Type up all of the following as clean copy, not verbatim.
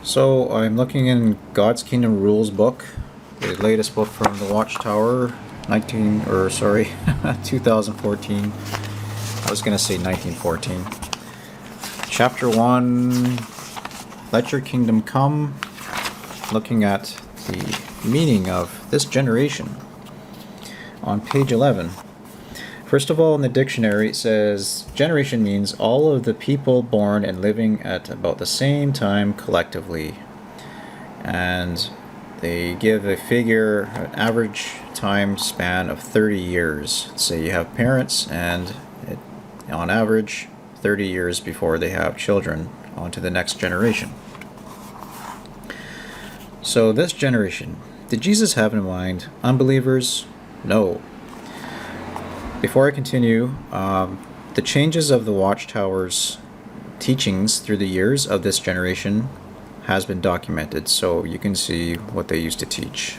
So I'm looking in God's Kingdom Rules book, the latest book from the Watchtower, 2014. I was going to say 1914. Chapter 1, Let Your Kingdom Come, looking at the meaning of this generation on page 11. First of all, in the dictionary, it says generation means all of the people born and living at about the same time collectively. And they give a figure, an average time span of 30 years. Say you have parents, and on average, 30 years before they have children, on to the next generation. So this generation, did Jesus have in mind unbelievers? No. Before I continue, the changes of the Watchtower's teachings through the years of this generation has been documented, so you can see what they used to teach.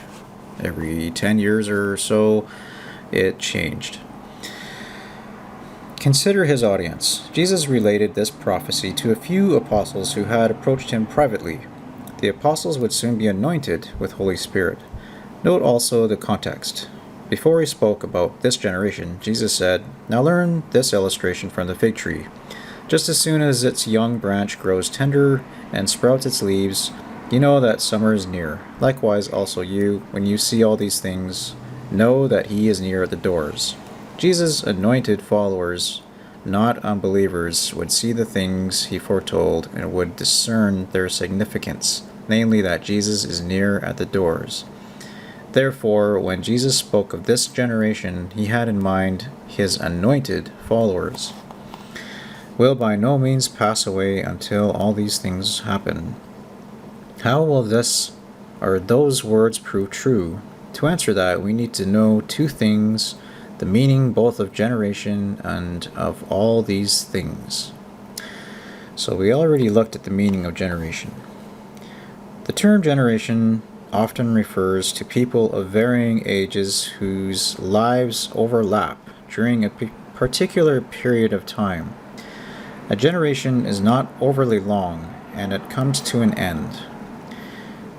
Every 10 years or so, it changed. Consider his audience. Jesus related this prophecy to a few apostles who had approached him privately. The apostles would soon be anointed with Holy Spirit. Note also the context. Before he spoke about this generation, Jesus said, "Now learn this illustration from the fig tree. Just as soon as its young branch grows tender and sprouts its leaves, you know that summer is near. Likewise also you, when you see all these things, know that he is near at the doors." Jesus' anointed followers, not unbelievers, would see the things he foretold and would discern their significance, namely that Jesus is near at the doors. Therefore, when Jesus spoke of this generation, he had in mind his anointed followers will by no means pass away until all these things happen. How will this or those words prove true? To answer that, we need to know two things, the meaning both of generation and of all these things. So we already looked at the meaning of generation. The term generation often refers to people of varying ages whose lives overlap during a particular period of time. A generation is not overly long, and it comes to an end.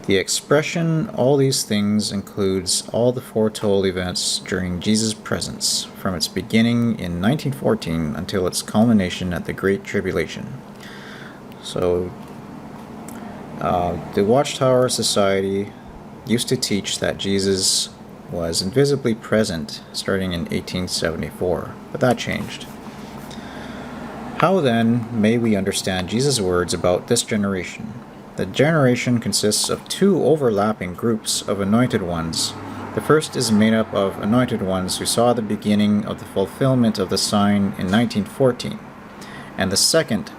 The expression all these things includes all the foretold events during Jesus' presence, from its beginning in 1914 until its culmination at the Great Tribulation. So, the Watchtower Society used to teach that Jesus was invisibly present starting in 1874, but that changed. How then may we understand Jesus' words about this generation? The generation consists of two overlapping groups of anointed ones. The first is made up of anointed ones who saw the beginning of the fulfillment of the sign in 1914, and the second,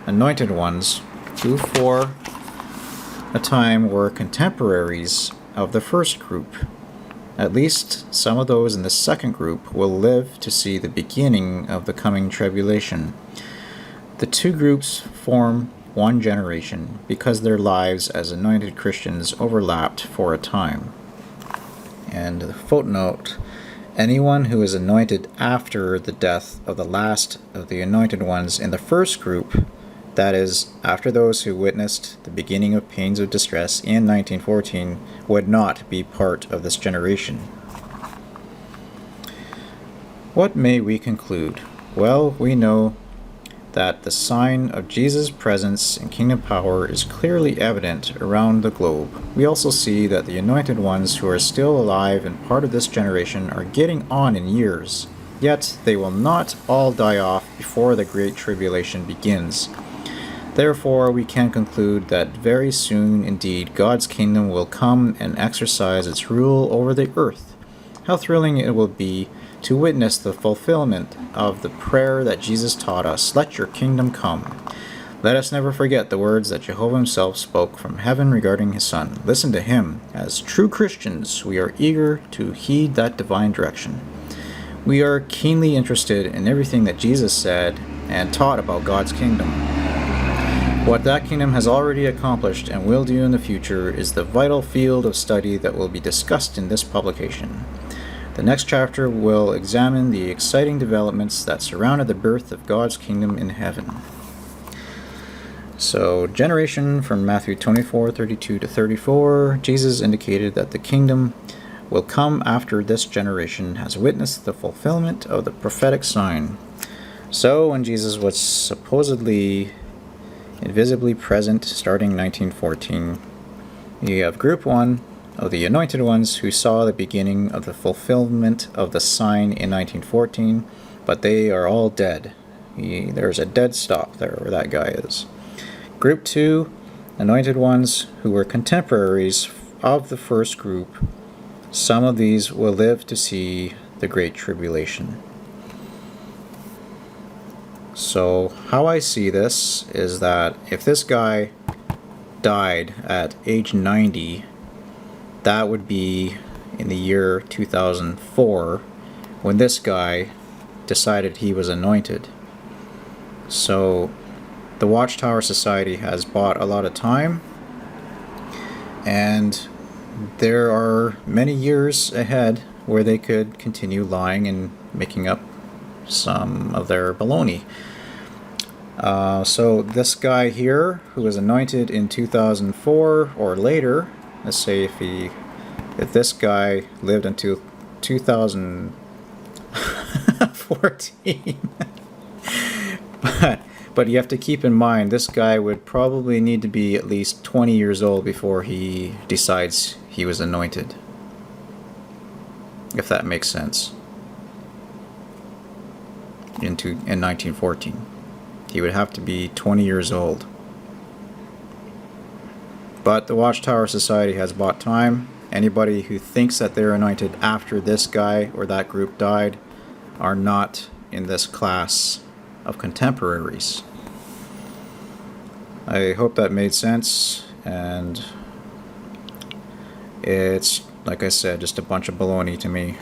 anointed ones who for a time were contemporaries of the first group. At least some of those in the second group will live to see the beginning of the coming tribulation. The two groups form one generation because their lives as anointed Christians overlapped for a time. And the footnote, anyone who is anointed after the death of the last of the anointed ones in the first group, that is, after those who witnessed the beginning of pains of distress in 1914, would not be part of this generation. What may we conclude? Well, we know that the sign of Jesus' presence and kingdom power is clearly evident around the globe. We also see that the anointed ones who are still alive and part of this generation are getting on in years, yet they will not all die off before the Great Tribulation begins. Therefore, we can conclude that very soon indeed God's kingdom will come and exercise its rule over the earth. How thrilling it will be to witness the fulfillment of the prayer that Jesus taught us, "Let your kingdom come." Let us never forget the words that Jehovah himself spoke from heaven regarding his Son. Listen to him. As true Christians, we are eager to heed that divine direction. We are keenly interested in everything that Jesus said and taught about God's kingdom. What that kingdom has already accomplished and will do in the future is the vital field of study that will be discussed in this publication. The next chapter will examine the exciting developments that surrounded the birth of God's kingdom in heaven. So, generation from Matthew 24:32 to 34, Jesus indicated that the kingdom will come after this generation has witnessed the fulfillment of the prophetic sign. So, when Jesus was supposedly invisibly present starting 1914, you have group 1 of the anointed ones who saw the beginning of the fulfillment of the sign in 1914, but they are all dead. There's a dead stop there where that guy is. Group 2, anointed ones who were contemporaries of the first group. Some of these will live to see the Great Tribulation. So how I see this is that if this guy died at age 90, that would be in the year 2004 when this guy decided he was anointed. So the Watchtower Society has bought a lot of time, and there are many years ahead where they could continue lying and making up some of their baloney. So this guy here, who was anointed in 2004 or later, let's say if this guy lived until 2014, but you have to keep in mind this guy would probably need to be at least 20 years old before he decides he was anointed, if that makes sense. In 1914, he would have to be 20 years old. But the Watchtower Society has bought time. Anybody who thinks that they're anointed after this guy or that group died are not in this class of contemporaries. I hope that made sense, and it's, like I said, just a bunch of baloney to me.